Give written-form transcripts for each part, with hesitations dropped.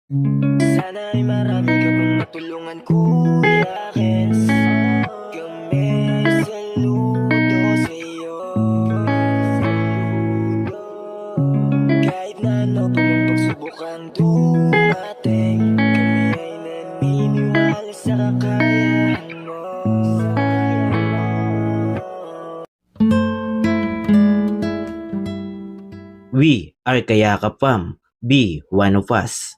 Sana ay marami ka pang matulungan, Kuya Kens. Kami saludo sa'yo. Kahit na ano pa mang pagsubok ang dumating, kami ay naniniwala sa kakayahan mo. We are Kayakap Fam. Be one of us.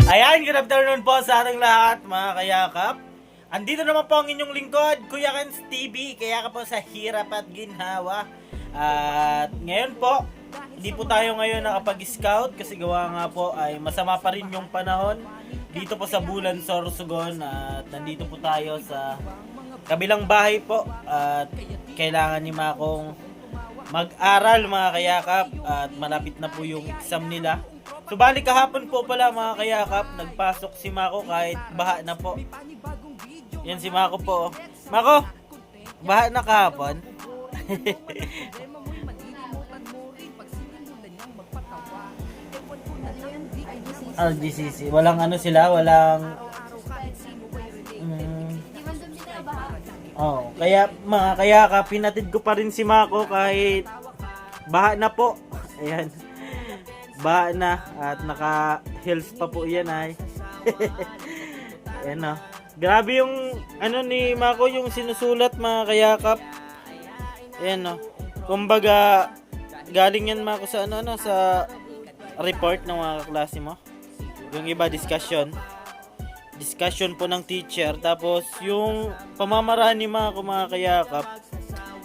Ayan, good afternoon po sa ating lahat mga kayakap. Andito naman po ang inyong lingkod, Kuya Kens TV, kayakap po sa hirap at ginhawa. At ngayon po, hindi po tayo ngayon nakapag-scout kasi gawa nga po ay masama pa rin yung panahon dito po sa Bulan, Sorsogon. At nandito po tayo sa kabilang bahay po at kailangan ni Makong mag-aral mga kayakap at malapit na po yung exam nila. So bali kahapon po pala mga kayakap, nagpasok si Mako kahit baha na po. Yan si Mako po. Mako, baha na kahapon. RGCC. Walang ano sila, walang oh, kaya mga kayakap, pinatid ko pa rin si Mako kahit baha na po. Ayan. Baha na at naka-heels pa po yan ay. Ayan o. Grabe yung ano ni Mako, yung sinusulat mga kayakap. Ayan o. Kumbaga galing yan Mako sa ano sa report ng mga kaklase mo. Yung iba discussion po ng teacher. Tapos yung pamamaraan ni mga kayakap,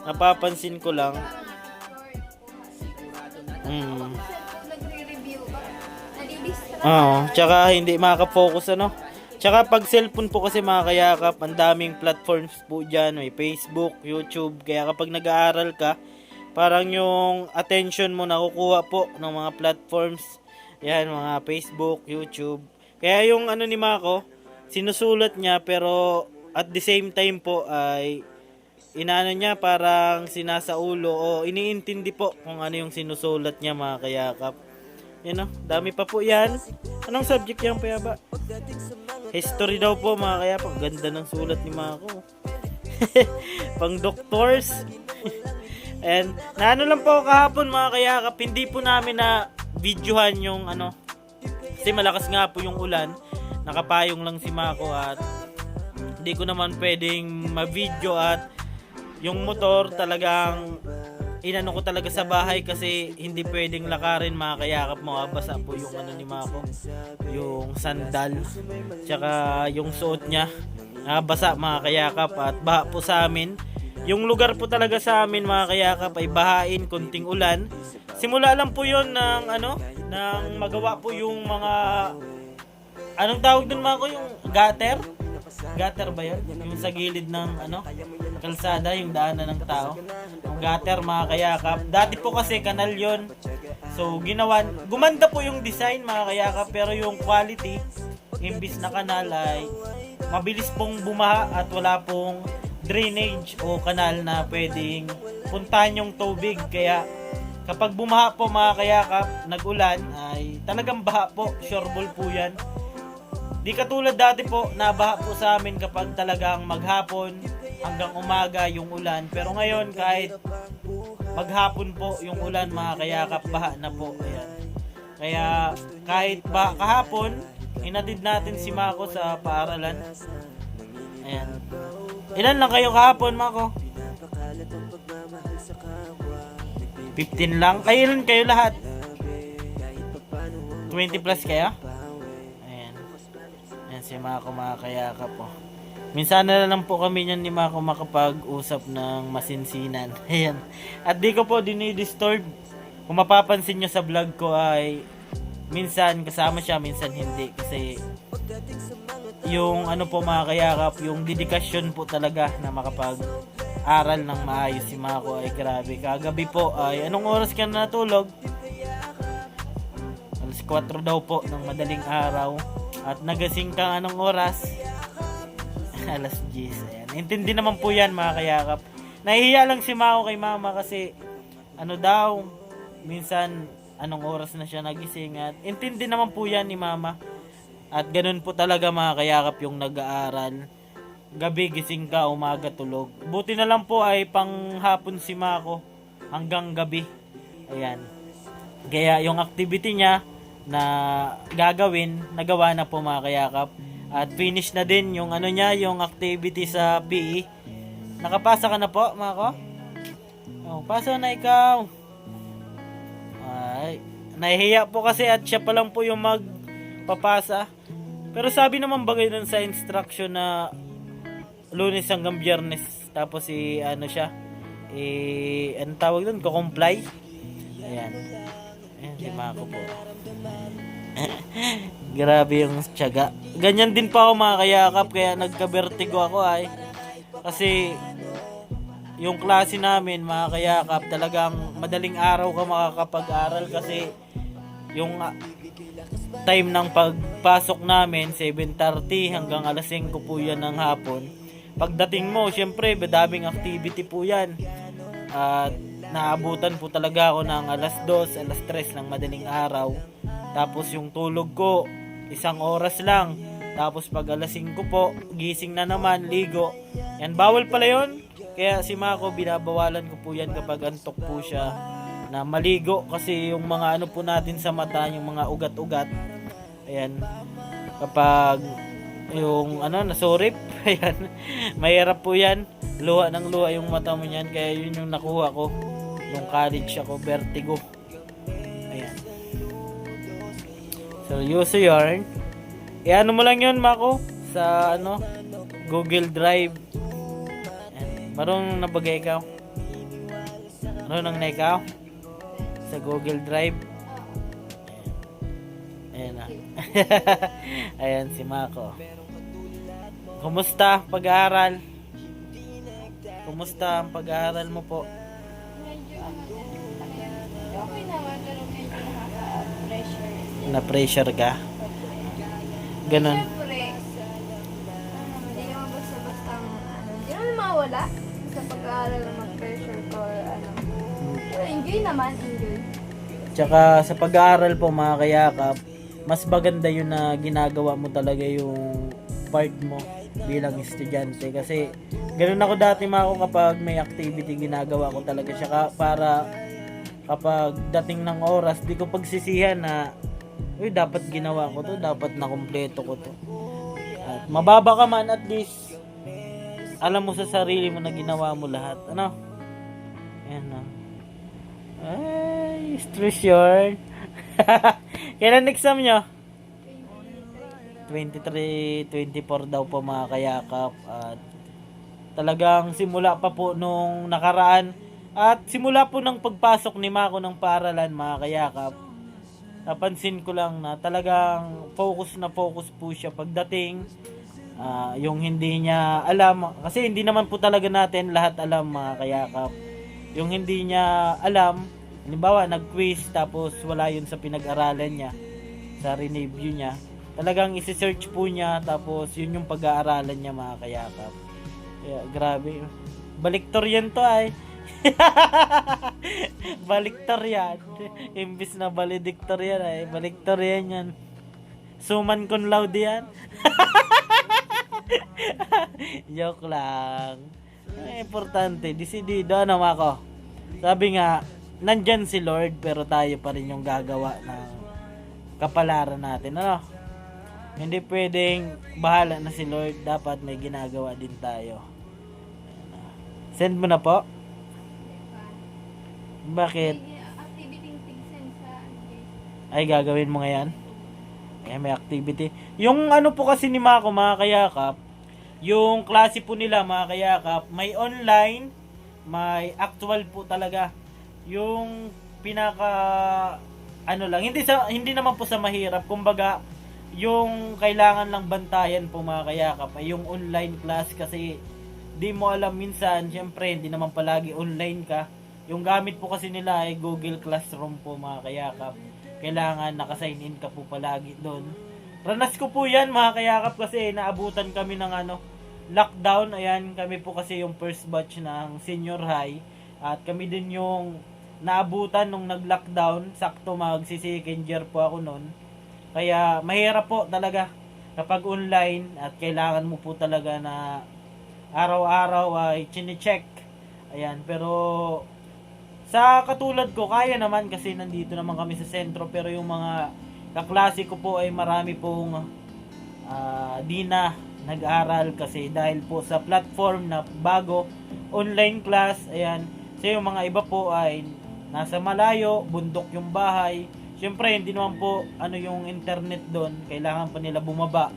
napapansin ko lang tsaka hindi makaka-focus ano. Tsaka pag cellphone po kasi mga kayakap, ang daming platforms po dyan. May Facebook, YouTube. Kaya kapag nag-aaral ka, parang yung attention mo nakukuha po ng mga platforms. Yan, mga Facebook, YouTube. Kaya yung ano ni Mako, sinusulat niya pero at the same time po ay inaano niya parang sinasaulo o iniintindi po kung ano yung sinusulat niya mga kayakap. Yan o, dami pa po yan. Anong subject yan Payaba? History daw po mga kayakap. Ganda ng sulat ni Mako. Pang doctors. And naano lang po kahapon mga kayakap, hindi po namin na videohan yung ano kasi malakas nga po yung ulan. Nakapayong lang si Mako at hindi ko naman pwedeng ma-video at yung motor talagang inano ko talaga sa bahay kasi hindi pwedeng lakarin mga kayakap, mabasa po yung ano ni Mako, yung sandal tsaka yung suot niya nabasa mga kayakap at baha po sa amin. Yung lugar po talaga sa amin mga kayakap ay bahain, kunting ulan. Simula lang po yon ng ano, nang magawa po yung mga anong tawag dun Mako, yung gutter? Gutter ba yun? Yung sa gilid ng ano, kalsada, yung daanan ng tao. Yung gutter mga kayakap. Dati po kasi kanal yon. So gumanda po yung design mga kayakap pero yung quality, imbis na kanal ay mabilis pong bumaha at wala pong drainage o kanal na pwedeng puntahan yung tubig. Kaya kapag bumaha po mga kayakap, nag-ulan ay talagang baha po, sureball po yan. Di katulad dati po, nabaha po sa amin kapag talagang maghapon hanggang umaga yung ulan. Pero ngayon kahit maghapon po yung ulan mga kayakap, baha na po. Ayan. Kaya kahit ba kahapon, inatid natin si Mako sa paaralan. Ayan. Ilan lang kayo kahapon Mako? 15 lang? Ilan kayo lahat? 20 plus kaya? Ayan. Ayan si Mako mga kayakap po. Minsan na lang po kami niyan ni Mako makapag-usap ng masinsinan. Ayan. At di ko po dinidisturb. Kung mapapansin nyo sa vlog ko ay minsan kasama siya, minsan hindi. Kasi yung ano po mga kayakap, yung dedikasyon po talaga na makapag-aral ng maayos si Mako ay grabe. Kagabi po ay anong oras ka na natulog? Alas 4 daw po ng madaling araw. At nagasing kang anong oras? Alas 10. Ayan. Intindi naman po yan mga kayakap. Nahihiya lang si Mako kay mama kasi ano daw, minsan anong oras na siya nagising. At intindi naman po yan ni mama. At ganun po talaga mga kayakap yung nag-aaral. Gabi gising ka, umaga tulog. Buti na lang po ay panghapon si Mako hanggang gabi. Ayan. Kaya yung activity niya na gagawin, nagawa na po mga kayakap. At finish na din yung ano niya, yung activity sa PE. Nakapasa ka na po, Mako? Oh, pasa na ikaw. Ay, nahihiya po kasi at siya pa lang po yung magpapasa. Pero sabi naman bagay dun sa instruction na Lunes hanggang Biyernes. Tapos ano siya, ano tawag dun? Ko-comply. Ayan. Ayan, si Mako po. Grabe yung tiyaga. Ganyan din pa ako mga kayakap, kaya nagka-vertigo ako ay. Kasi yung klase namin mga kayakap, talagang madaling araw ka makakapag-aral kasi yung time ng pagpasok namin 7:30 hanggang alas 5 po yan ng hapon. Pagdating mo, syempre madaming activity po yan. At naabutan po talaga ako ng alas 2, alas 3 ng madaling araw. Tapos yung tulog ko, 1 oras lang. Tapos pag alas 5 po, gising na naman, ligo. Yan, bawal pala yun. Kaya si Mako, binabawalan ko po yan kapag antok po siya na maligo. Kasi yung mga ano po natin sa mata, yung mga ugat-ugat. Ayan, kapag yung nasurip, ayan, mahirap po yan. Luha ng luha yung mata mo yan. Kaya yun yung nakuha ko nung college ako, vertigo. Ayan. So, use yarn. Ano mo lang yun, Mako, sa Google Drive. Ayan. Marunong na bagay ikaw? Marunong na ikaw? Sa Google Drive. Ayan na. Ayan si Mako. Kumusta pag-aaral? Kumusta ang pag-aaral mo po? Okay naman, pero medyo nakaka-pressure. Na-pressure ka? Ganon. Siyempre, hindi naman basta-basta hindi naman mawala sa pag-aaral na mag-pressure ko or Pero enjoy naman, enjoy. Tsaka sa pag-aaral po mga kayakap, mas maganda yun na ginagawa mo talaga yung part mo bilang estudyante. Kasi ganun ako dati kapag may activity, ginagawa ko talaga siya para kapag dating ng oras, di ko pagsisihan na dapat ginawa ko to, dapat nakumpleto ko to. At mababa ka man, at least alam mo sa sarili mo na ginawa mo lahat. Ayan na. Ay, stress yun. Kailan exam nyo? 23, 24 daw po mga kayakap. At talagang simula pa po nung nakaraan at simula po ng pagpasok ni Mako ng paaralan mga kayakap, napansin ko lang na talagang focus na focus po siya pagdating. Yung hindi niya alam, kasi hindi naman po talaga natin lahat alam mga kayakap. Yung hindi niya alam, halimbawa nag-quiz tapos wala yun sa pinag-aralan niya, sa review niya, talagang isi-search po niya tapos yun yung pag-aaralan niya mga kayakap. Kaya grabe, baliktor yan to ay. Baliktor yan. Imbis na valedictor yan ay baliktor yan. Suman cum laude yan. Joke lang. Importante, desidido Mako. Sabi nga, nandyan si Lord pero tayo pa rin yung gagawa ng kapalaran natin. Hindi pwedeng bahala na si Lord, dapat may ginagawa din tayo. Send mo na po. Bakit? Activity tigsan sa Ay, gagawin mo ngayon? May activity. Yung po kasi ni Mako mga kayakap, yung klase po nila mga kayakap, may online, may actual po talaga. Yung pinaka lang, hindi naman po sa mahirap. Kumbaga, yung kailangan lang bantayan po mga kayakap ay yung online class, kasi di mo alam minsan, syempre hindi naman palagi online ka. Yung gamit po kasi nila ay Google Classroom po mga kayakap. Kailangan naka-sign in ka po palagi doon. Ranas ko po yan mga kayakap kasi naabutan kami ng lockdown. Ayan, kami po kasi yung first batch ng senior high. At kami din yung naabutan nung nag-lockdown. Sakto magsi-second year po ako noon. Kaya mahirap po talaga kapag online at kailangan mo po talaga na araw-araw ay chine-check. Ayan, pero sa katulad ko, kaya naman kasi nandito naman kami sa sentro, pero yung mga kaklase ko po ay marami pong di na nag-aral kasi dahil po sa platform na bago, online class, ayan. So yung mga iba po ay nasa malayo, bundok yung bahay. Siyempre, hindi naman po yung internet doon. Kailangan pa nila bumaba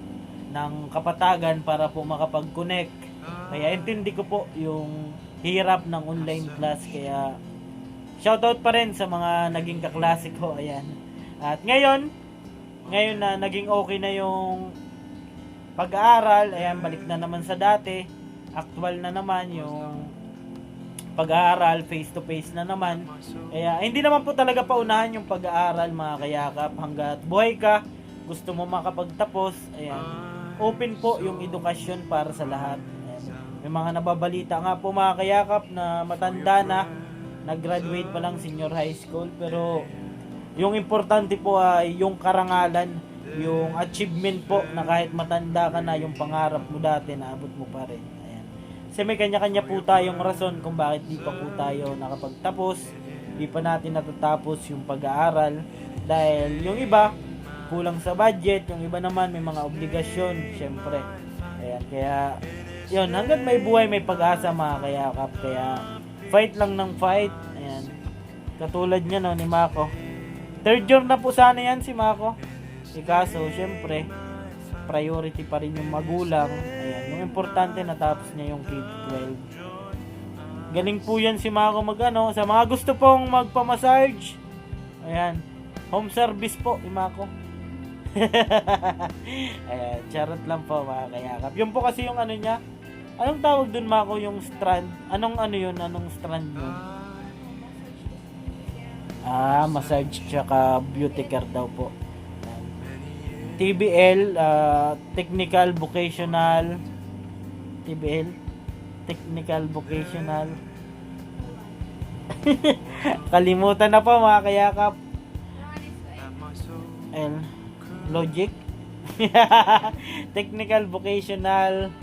ng kapatagan para po makapag-connect. Kaya intindi ko po yung hirap ng online class. Kaya shoutout pa rin sa mga naging kaklase ko. Ayan. At ngayon na naging okay na yung pag-aaral, ayan, balik na naman sa dati. Actual na naman yung pag-aaral, face to face na naman. Kaya hindi naman po talaga paunahan yung pag-aaral, mga kayakap. Hanggat buhay ka, gusto mo makapagtapos, ayan, open po yung edukasyon para sa lahat. Ayan. May mga nababalita nga po, mga kayakap, na matanda na, nag-graduate pa lang senior high school, pero yung importante po ay yung karangalan, yung achievement po, na kahit matanda ka na, yung pangarap mo dati, naabot mo pa rin. Ayan. Kasi may kanya-kanya po tayong rason kung bakit di pa po tayo nakapagtapos, di pa natin natatapos yung pag-aaral. Dahil yung iba, kulang sa budget, yung iba naman may mga obligasyon, syempre. Ayan, kaya, yun, hanggang may buhay, may pag-asa, mga kayakap. Kaya, fight lang ng fight. Ayan. Katulad niya, no, ni Mako. Third year na po sana yan si Mako. Kaso, syempre, priority pa rin yung magulang. Ayan, yung importante natapos niya yung K-12. Galing po yan si Mako magano. Sa mga gusto pong magpamassage, ayan, home service po ni Mako. Ayan, charot lang po, mga kayakap. Yun po kasi yung niya. Anong tawag dun, Mako, yung strand? Anong yun? Anong strand yun? Massage tsaka beauty care daw po. TBL, Technical Vocational. TBL, Technical Vocational. Kalimutan na po, mga kayakap. Logic. Technical Vocational.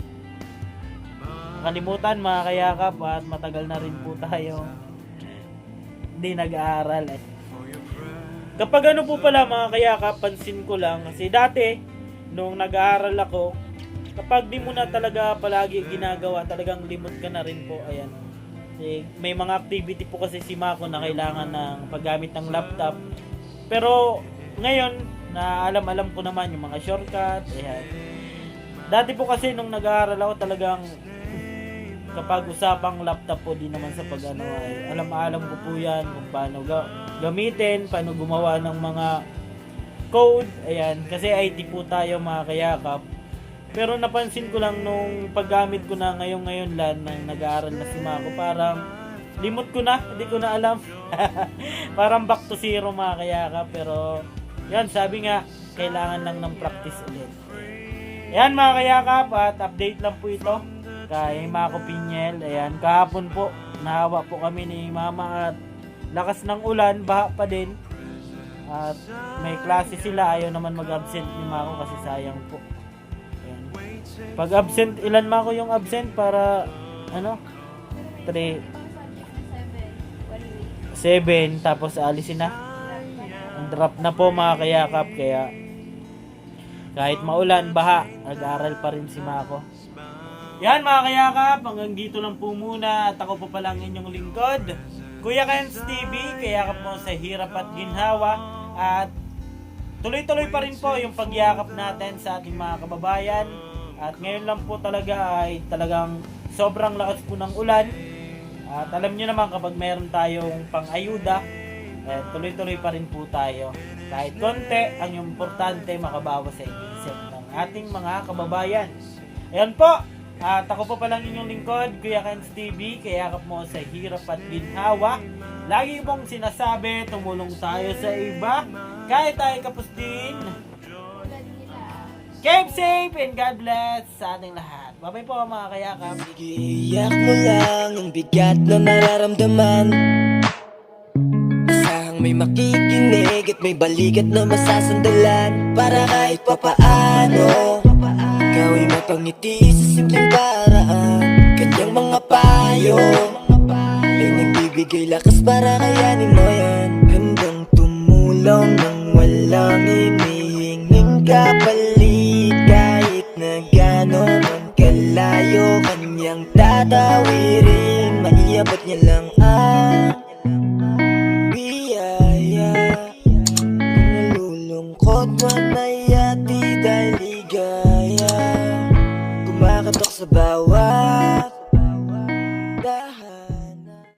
Kalimutan, mga kayakap, at matagal na rin po tayo hindi nag-aaral. Kapag po pala, mga kayakap, pansin ko lang kasi dati nung nag-aaral ako, kapag di mo na talaga palagi ginagawa, talagang limot ka na rin po. Ayan. May mga activity po kasi si Mako na kailangan ng paggamit ng laptop. Pero ngayon, na alam ko naman yung mga shortcut. Ayan. Dati po kasi nung nag-aaral ako, talagang kapag usapang laptop po, di naman sa ay alam ko po yan kung paano gamitin, paano gumawa ng mga code. Ayan, kasi IT po tayo, mga kayakap. Pero napansin ko lang nung paggamit ko na ngayon lang nang nag-aaral na si Mako, parang limot ko na, hindi ko na alam. Parang back to zero, mga kayakap. Pero yan, sabi nga, kailangan lang ng practice ulit. Ayan, mga kayakap, at update lang po ito kay Mako Pinyel. Ayan, kahapon po, nahawa po kami ni Mama at lakas ng ulan, baha pa din. At may klase sila, ayaw naman mag-absent ni Mako kasi sayang po. Ayan. Pag absent, ilan Mako yung absent para 3, 7, tapos alisin na. Ang drop na po, mga kayakap, kaya kahit maulan, baha, nag-aaral pa rin si Mako. Yan, mga kayakap, hanggang dito lang po muna at ako po palang inyong lingkod, Kuya Kenz TV, kayakap mo sa hirap at ginhawa, at tuloy-tuloy pa rin po yung pagyakap natin sa ating mga kababayan. At ngayon lang po talaga ay talagang sobrang lakas po ng ulan, at alam nyo naman kapag mayroon tayong pang-ayuda, tuloy-tuloy pa rin po tayo. Kahit konti, ang importante makabawas sa isip ng ating mga kababayan. Ayan po. At ako po palang inyong lingkod, Kuya Kenz TV, kayakap mo sa hirap at ginhawa. Lagi mong sinasabi, tumulong tayo sa iba, kahit tayo kapos din. Keep safe and God bless sa ating lahat. Bye-bye po, mga kayakap. Iiyak mo lang ang bigat na nararamdaman. may makikinig at may balikat na masasandalan. Para kahit papaano ikaw ay mapangiti sa simpleng paraan. Kanyang mga payo ay nagbibigay lakas para kayanin mo yan. Handang tumulong nang walang hinihinging kapalit. Kahit na gano'n man kalayo kanyang tatawirin, maiabot niya lang ang biyaya. Nalulungkot man ay